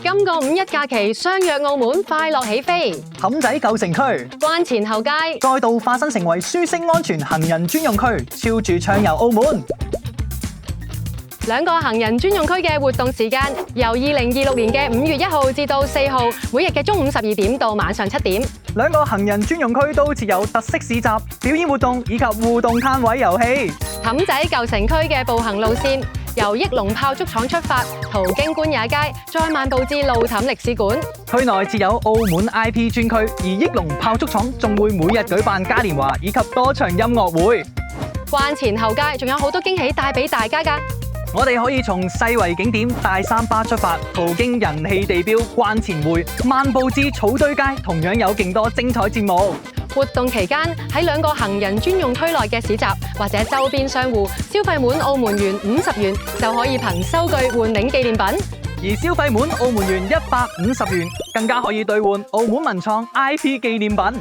今個五一假期相約澳門，快樂起飛。氹仔舊城區關前後街再度化身成為舒適安全行人專用區，超住暢遊澳門。兩個行人專用區嘅活動時間由2026年嘅5月1號至到4號，每日嘅中午12點到晚上7點。兩個行人專用區都設有特色市集、表演活動以及互動攤位遊戲。氹仔舊城區嘅步行路線由益隆炮竹廠出發，途經官也街，再漫步至路氹歷史館。區內設有澳門 IP 專區，而益隆炮竹廠仲會每日舉辦嘉年華以及多場音樂會。關前後街仲有好多驚喜帶俾大家㗎。我哋可以從世遺景點大三巴出發，途經人氣地標關前匯，漫步至草堆街，同樣有勁多精彩節目。活動期間喺兩個行人專用區內嘅市集或者周邊商戶，消費滿澳門元50元就可以憑收據換領紀念品，而消費滿澳門元150元，更加可以兌換澳門文創 IP 紀念品。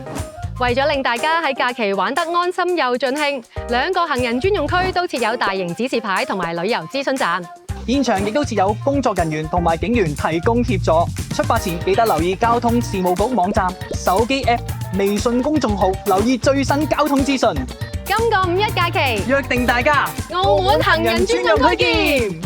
為咗令大家喺假期玩得安心又盡興，兩個行人專用區都設有大型指示牌同埋旅遊諮詢站。現場亦都設有工作人員同埋警員提供協助。出發前記得留意交通事務局網站、手機 App、微信公眾號，留意最新交通資訊。今個五一假期，約定大家澳門行人專用區見。